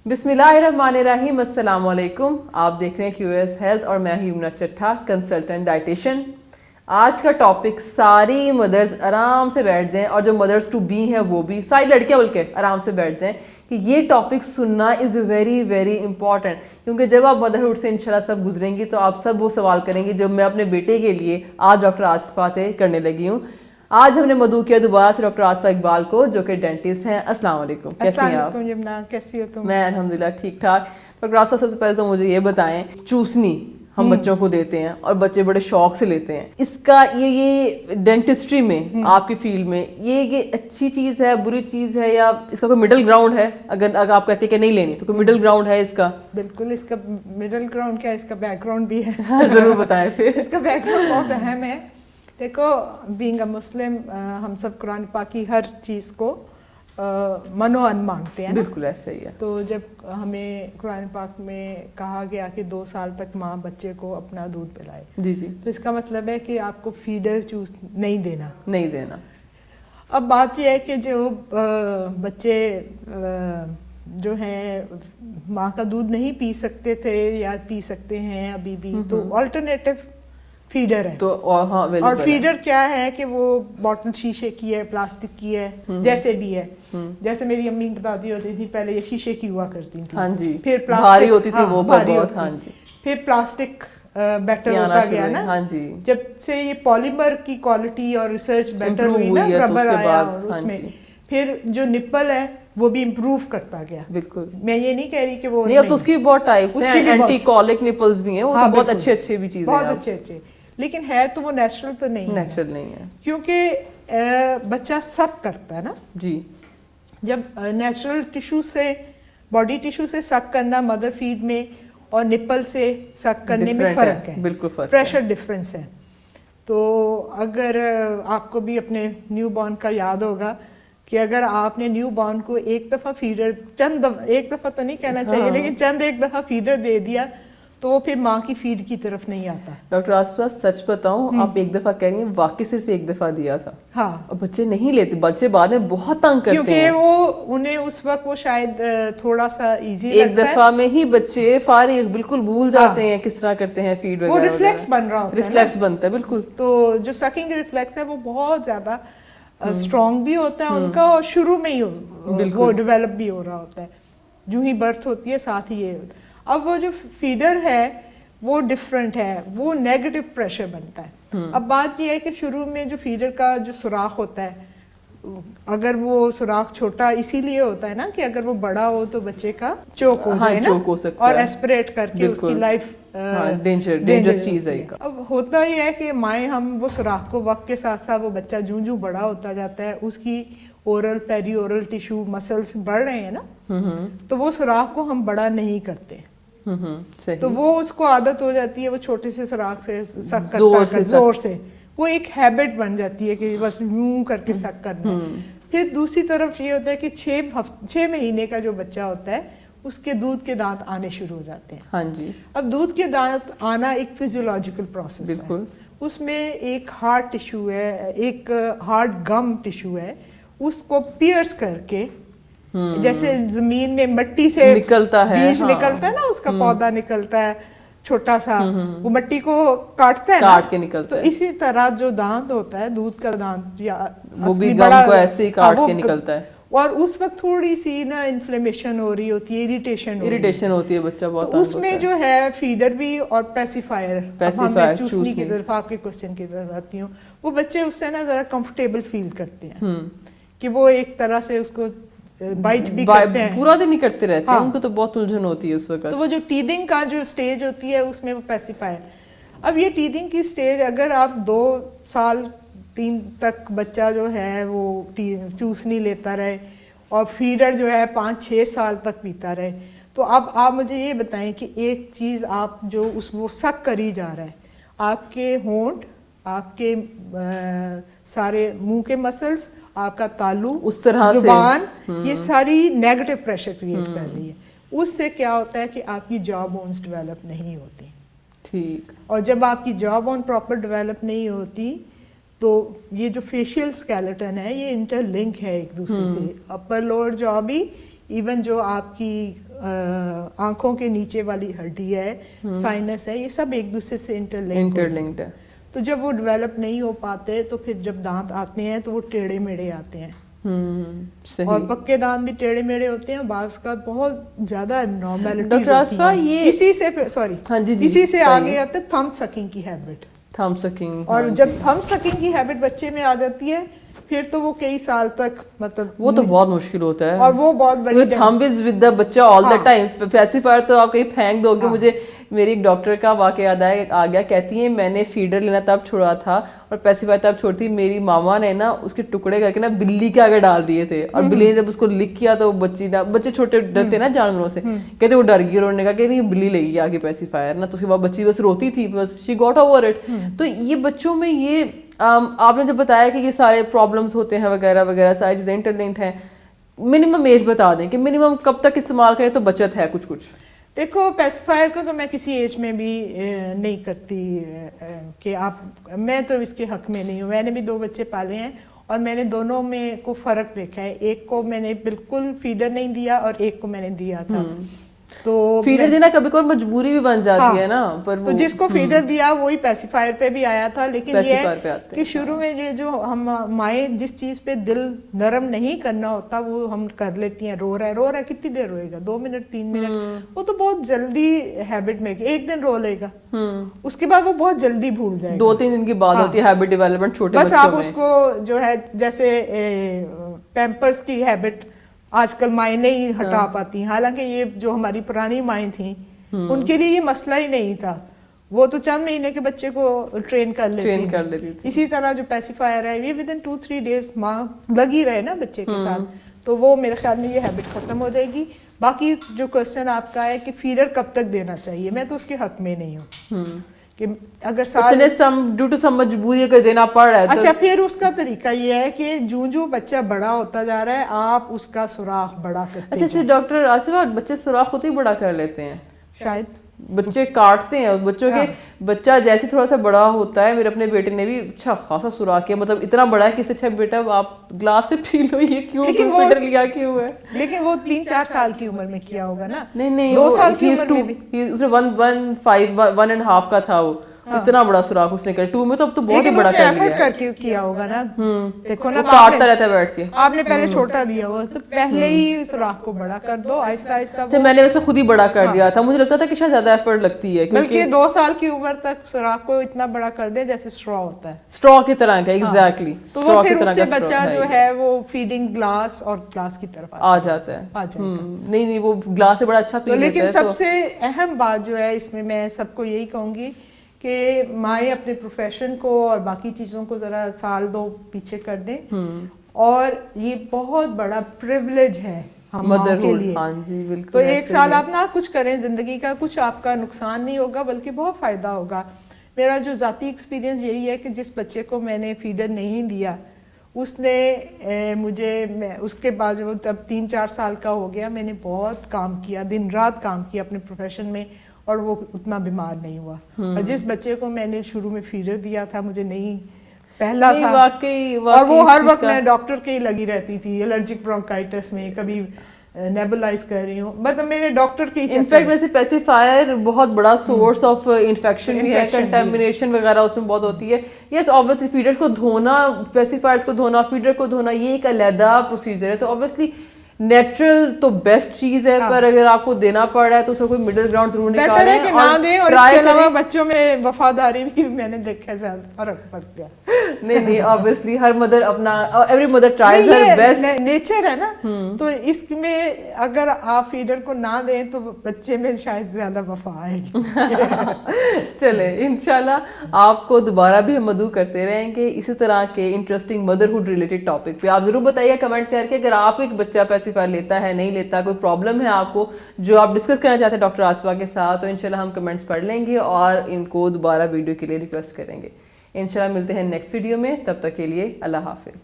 بسم اللہ الرحمن الرحیم، السلام علیکم. آپ دیکھ رہے ہیں QS ہیلتھ اور میں ہوں چٹھا، کنسلٹنٹ ڈائٹیشین. آج کا ٹاپک ساری مدرز آرام سے بیٹھ جائیں، اور جو مدرز ٹو بی ہیں وہ بھی، ساری لڑکیاں بلکہ آرام سے بیٹھ جائیں کہ یہ ٹاپک سننا از ویری ویری امپورٹنٹ. کیونکہ جب آپ مدرہڈ سے انشاءاللہ سب گزریں گی تو آپ سب وہ سوال کریں گے جو میں اپنے بیٹے کے لیے آج ڈاکٹر آصفہ سے کرنے لگی ہوں. آج ہم نے مدعو کیا دوبارہ سے ڈاکٹر آصفہ اقبال کو، جو کہ ڈینٹسٹ ہیں. السلام علیکم، کیسی ہیں آپ؟ کیسی ہو تم؟ میں الحمدللہ ٹھیک ٹھاک. ڈاکٹر آصفہ سب سے پہلے تو مجھے یہ بتائیں، چوسنی ہم بچوں کو دیتے ہیں اور بچے بڑے شوق سے لیتے ہیں، اس کا یہ ڈینٹسٹری میں آپ کی فیلڈ میں یہ اچھی چیز ہے، بری چیز ہے، یا اس کا کوئی مڈل گراؤنڈ ہے؟ اگر آپ کہتے ہیں کہ نہیں لینی تو کوئی مڈل گراؤنڈ ہے اس کا؟ بالکل، اس کا مڈل گراؤنڈ کیا، اس کا بیک گراؤنڈ بھی ہے. ضرور بتائیں پھر. اس کا بیک گراؤنڈ بہت اہم ہے. دیکھو، بینگ اے مسلم ہم سب قرآن پاک کی ہر چیز کو من و ان مانگتے ہیں. بالکل ایسا ہی ہے. تو جب ہمیں قرآن پاک میں کہا گیا کہ 2 سال تک ماں بچے کو اپنا دودھ پلائے، جی جی، تو اس کا مطلب ہے کہ آپ کو فیڈر چوز نہیں دینا. اب بات یہ ہے کہ جو بچے جو ہیں ماں کا دودھ نہیں پی سکتے تھے یا پی سکتے ہیں ابھی بھی، تو آلٹرنیٹو فیڈر ہے. تو اور فیڈر کیا ہے کہ وہ بوٹل شیشے کی ہے، پلاسٹک کی ہے، جیسے بھی ہے. جیسے میری امی بتاتی ہوتی تھی پہلے یہ شیشے کی ہوا کرتی تھی، ہاں جی، پھر بھاری ہوتی تھی وہ بہت، ہاں جی، پھر پلاسٹک بیٹر ہوتا گیا نا. ہاں جی، جب سے یہ پالیمر کی کوالٹی اور ریسرچ بیٹر ہوئی نا، ربر آیا اور اس میں پھر جو نپل ہے وہ بھی امپروو کرتا گیا. بالکل، میں یہ نہیں کہہ رہی کہ وہ نہیں، اب تو اس کی بہت ٹائپس ہیں، اینٹی کولک نپلز بھی ہیں، وہ بہت اچھے بھی چیزیں ہیں، بہت اچھے، لیکن ہے تو وہ نیچرل تو نہیں ہے. نیچرل نہیں ہے، کیونکہ بچہ سک کرتا ہے نا. جی، جب نیچرل ٹیشو سے، باڈی ٹیشو سے سک کرنا مدر فیڈ میں اور نپل سے سک کرنے میں فرق ہے، بالکل فرق، پریشر ڈفرینس ہے. تو اگر آپ کو بھی اپنے نیو بورن کا یاد ہوگا کہ اگر آپ نے نیو بورن کو ایک دفعہ فیڈر، ایک دفعہ تو نہیں کہنا چاہیے، لیکن ایک دفعہ فیڈر دے دیا تو وہ پھر ماں کی فیڈ کی طرف نہیں آتا. ڈاکٹر آصفہ سچ بتاؤں، آپ ایک دفعہ کہہ رہی ہیں، واقعی صرف ایک دفعہ دیا تھا. ہاں، اور بچے نہیں لیتے، بچے بعد میں بہت تنگ کرتے ہیں، کیونکہ وہ انہیں اس وقت وہ شاید تھوڑا سا ایزی لگتا ہے. ایک دفعہ میں ہی بچے فارغ بالکل بھول جاتے ہیں کس طرح کرتے ہیں فیڈ وغیرہ. وہ ریفلیکس بن رہا ہوتا ہے، ریفلیکس بنتا ہے. بالکل. تو جو سکنگ ریفلیکس ہے وہ بہت زیادہ اسٹرانگ بھی ہوتا ہے ان کا، اور شروع میں ہی وہ ڈیولپ بھی ہو رہا ہوتا ہے، جو ہی برتھ ہوتی ہے ساتھ ہی یہ ہوتا ہے. اب وہ جو فیڈر ہے وہ ڈفرینٹ ہے، وہ نیگیٹو پریشر بنتا ہے. اب بات یہ ہے کہ شروع میں جو فیڈر کا جو سوراخ ہوتا ہے، اگر وہ سوراخ چھوٹا اسی لیے ہوتا ہے نا کہ اگر وہ بڑا ہو تو بچے کا چوک ہو جائے نا، اور ایسپریٹ کر کے اس کی لائف ڈینجرس چیز ہے. اب ہوتا یہ ہے کہ مائیں ہم وہ سوراخ کو وقت کے ساتھ ساتھ، وہ بچہ جوں بڑا ہوتا جاتا ہے، اس کی اورل پیری اورل ٹیشو مسلس بڑھ رہے ہیں نا، تو وہ سوراخ کو ہم بڑا نہیں کرتے. تو وہ اس کو عادت ہو جاتی ہے، وہ چھوٹے سے سوراخ سے سک کرتا ہے زور سے، وہ ایک ہیبٹ بن جاتی ہے کہ بس یوں کر کے سک کرنا ہے. پھر دوسری طرف یہ ہوتا ہے کہ 6 مہینے کا جو بچہ ہوتا ہے اس کے دودھ کے دانت آنے شروع ہو جاتے ہیں. ہاں جی. اب دودھ کے دانت آنا ایک فزیولوجیکل پروسیس ہے. بالکل. اس میں ایک ہارڈ ٹیشو ہے، ایک ہارڈ گم ٹیشو ہے، اس کو پیئرس کر کے، جیسے زمین میں مٹی سے نکلتا ہے، بیج نکلتا ہے نا، اس کا پودا نکلتا ہے چھوٹا سا، وہ مٹی کو کاٹتا ہے، کاٹ کے نکلتا ہے. تو اسی طرح جو دانت ہوتا ہے، دودھ کا دانت، یا وہ بھی گم کو ایسے ہی کاٹ کے نکلتا ہے. اور اس وقت تھوڑی سی نا انفلیمیشن ہو رہی ہوتی ہے، اریٹیشن ہوتی ہے، بچہ بہت. تو اس میں جو ہے فیڈر بھی اور پیسیفائر. میں چوسنی کی طرف، آپ کے کوشچن کی طرف آتی ہوں، وہ بچے اس سے نا ذرا کمفرٹیبل فیل کرتے ہیں کہ وہ ایک طرح سے اس کو بائٹ بھی کرتے ہیں، پورا دن نہیں کرتے رہتے ہیں، ان کو تو بہت الجھن ہوتی ہے اس وقت. تو وہ جو ٹیدنگ کا جو سٹیج ہوتی ہے اس میں وہ پیسیفائر. اب یہ ٹیدنگ کی سٹیج اگر آپ 2 سال 3 تک بچہ جو ہے وہ چوسنی لیتا رہے اور فیڈر جو ہے 5-6 سال تک پیتا رہے، تو اب آپ مجھے یہ بتائیں کہ ایک چیز آپ جو وہ سک کری جا رہا ہے، آپ کے ہونٹ، آپ کے سارے منہ کے مسلس، آپ کا تالو، اس طرح زبان، یہ ساری نیگیٹو پریشر کریٹ کر رہی ہے. اس سے کیا ہوتا ہے کہ آپ کی جا بونز ڈیولپ نہیں ہوتی. ٹھیک. اور جب آپ کی جا بون پراپر ڈیولپ نہیں ہوتی تو یہ جو فیشیل اسکیلیٹن ہے یہ انٹر لنک ہے ایک دوسرے سے، اپر لوور جا بھی، ایون جو آپ کی आंखों के नीचे वाली हड्डी है, साइनस है, ये सब एक दूसरे से इंटरलिंक्ड है। तो जब वो डेवलप नहीं हो पाते तो फिर जब दांत आते हैं तो वो टेढ़े मेढ़े आते हैं। सही। और पक्के दांत भी टेढ़े मेढ़े होते हैं, बाज़ का बहुत ज्यादा एब्नॉर्मैलिटीज डॉक्टर आसफा ये इसी से सॉरी हाँ जी जी, इसी से आगे आते हैं थंब सकिंग की हैबिट। थंब सकिंग, और जब थंब सकिंग की हैबिट बच्चे में आ जाती है फिर तो वो कई साल तक मतलब वो तो बहुत मुश्किल होता है। और वो बहुत बड़ी थंब इज विद द बच्चा ऑल द टाइम। पैसिफायर तो आप कहीं फेंक दोगे। मुझे मेरी एक डॉक्टर का वाकया याद आ गया, कहती है मैंने फीडर लेना तब छोड़ा था और पैसिफायर तब छोड़ती, मेरी मामा ने ना उसके टुकड़े करके ना बिल्ली के आगे डाल दिए थे और बिल्ली ने जब उसको लिक किया तो बच्चे छोटे डरते ना जानवरों से, कहते वो डर गई और उन्होंने कहा कि नहीं बिल्ली लेगी आगे पैसिफायर ना, तो उसके बाद बच्ची बस रोती थी, बस शी गॉट ओवर इट। तो ये बच्चों में ये आपने जब बताया कि ये सारे प्रॉब्लम्स होते हैं वगैरह वगैरह सारी चीजें इंटरलिंक्ड हैं, मिनिमम एज बता दें कि मिनिमम कब तक इस्तेमाल करें तो बचत है कुछ कुछ। देखो पैसिफायर को तो मैं किसी एज में भी नहीं करती कि आप, मैं तो इसके हक में नहीं हूँ। मैंने भी 2 बच्चे पाले हैं और मैंने दोनों में को फर्क देखा है। एक को मैंने बिल्कुल फीडर नहीं दिया और एक को मैंने दिया था। तो फीडर देना कभी कभी मजबूरी भी बन जाती है ना, पर तो जिसको फीडर दिया वही पैसिफायर पे भी आया था। लेकिन ये है कि शुरू में ये जो हम माए जिस चीज पे दिल नरम नहीं करना होता वो हम कर लेती हैं। रो रहा है कितनी देर रोएगा, 2 मिनट 3 मिनट, वो तो बहुत जल्दी हैबिट में, एक दिन रो लेगा उसके बाद वो बहुत जल्दी भूल जाएगा। 2-3 दिन की बात होती है हैबिट डेवलपमेंट छोटे बस आप उसको जो है जैसे पैम्पर्स की हैबिट आजकल माएँ नहीं हटा पाती, हालांकि ये जो हमारी पुरानी माएँ थी उनके लिए ये मसला ही नहीं था, वो तो चंद महीने के बच्चे को ट्रेन कर लेती थी। इसी तरह जो पैसिफायर है ये विद इन 2-3 डेज माँ लगी रहे ना बच्चे के साथ, तो वो मेरे ख्याल में ये हैबिट खत्म हो जाएगी। बाकी जो क्वेश्चन आपका है कि फीडर कब तक देना चाहिए, मैं तो उसके हक में नहीं हूँ कि अगर ड्यू टू सम मजबूरी अगर देना पड़ रहा है अच्छा तो... फिर उसका तरीका ये है कि जो बच्चा बड़ा होता जा रहा है आप उसका सुराख बड़ा करते अच्छा डॉक्टर आसिफा बच्चे सुराख होते ही बड़ा कर लेते हैं शायद, बच्चे काटते हैं बच्चों के, बच्चा जैसे थोड़ा सा बड़ा होता है, मेरे अपने बेटे ने भी अच्छा खासा सुराख किया, मतलब इतना बड़ा है कि अच्छा बेटा आप ग्लास से पी लो, ये क्यों फीडर लिया क्यों है। लेकिन वो 3-4 साल की उम्र में किया होगा ना, नहीं 2 साल की उम्र में भी उसने 1.5 का था वो, इतना बड़ा सुराख उसने कर 2 में तो अब तो बहुत ही बड़ा कर लिया करके किया होगा ना। देखो ना काटता रहता है बैठ के, आपने पहले छोटा दिया हुआ तो पहले ही सुराख को बड़ा कर दो आहिस्ता आहिस्ता। मैंने वैसे खुद ही बड़ा कर दिया था, मुझे लगता था कि शायद ज्यादा एफर्ट लगती है, बल्कि 2 साल की उम्र तक सुराख को इतना बड़ा कर दे जैसे स्ट्रॉ होता है, स्ट्रॉ की तरह का एग्जैक्टली। तो वो फिर उससे बच्चा जो है वो फीडिंग ग्लास और ग्लास की तरफ आ जाता है। नहीं वो ग्लास से बड़ा अच्छा पी लेता है। लेकिन सबसे अहम बात जो है इसमें मैं सबको यही कहूंगी कि माएँ अपने प्रोफेशन को और बाकी चीज़ों को ज़रा 1-2 पीछे कर दें, और ये बहुत बड़ा प्रिविलेज है हम माँ के लिए। हाँ जी बिल्कुल। तो 1 साल आप ना कुछ करें ज़िंदगी का, कुछ आपका नुकसान नहीं होगा बल्कि बहुत फ़ायदा होगा। मेरा जो ज़ाती एक्सपीरियंस यही है कि जिस बच्चे को मैंने फीडर नहीं दिया उसने उसके बाद वो तब 3-4 साल का हो गया, मैंने बहुत काम किया, दिन रात काम किया अपने प्रोफेशन में, और वो उतना बीमार नहीं हुआ। और जिस बच्चे को मैंने शुरू में फीडर दिया था मुझे नहीं पहला था वाकई और वो हर वक्त मैं डॉक्टर के ही लगी रहती थी, एलर्जिक ब्रोंकाइटिस में, कभी नेबुलाइज कर रही हूँ, मतलब मेरे डॉक्टर के ही। इनफैक्ट वैसे पैसिफायर बहुत बड़ा सोर्स ऑफ इन्फेक्शन भी है, कंटामिनेशन वगैरह उसमें बहुत होती है। यस ऑब्वियसली फीडर को धोना, पैसिफायर्स को धोना, फीडर को धोना ये एक अलग प्रोसीजर है, तो ऑब्वियसली नेचुरल तो बेस्ट चीज है। पर अगर आपको देना पड़ रहा है तो उसका कोई मिडिल ग्राउंड जरूर निकालें है कि ना दें। और इसके अलावा बच्चों में वफादारी भी मैंने देखा फर्क पड़ गया। नहीं ऑब्वियसली हर मदर अपना, every mother tries her best, nature है ना। तो इसमें अगर आप फीडर को ना दें तो बच्चे में शायद ज्यादा वफा आएगी। चले इंशाल्लाह आपको दोबारा भी हम मदऊ करते रहेंगे इसी तरह के इंटरेस्टिंग मदरहुड रिलेटेड टॉपिक पे। आप जरूर बताइए कमेंट करके अगर आप एक बच्चा पैसिफायर लेता है नहीं लेता, कोई प्रॉब्लम है आपको जो आप डिस्कस करना चाहते हैं डॉक्टर आसफा के साथ, तो इंशाल्लाह हम कमेंट्स पढ़ लेंगे और इनको दोबारा वीडियो के लिए रिक्वेस्ट करेंगे। इंशाल्लाह मिलते हैं नेक्स्ट वीडियो में, तब तक के लिए अल्लाह हाफिज।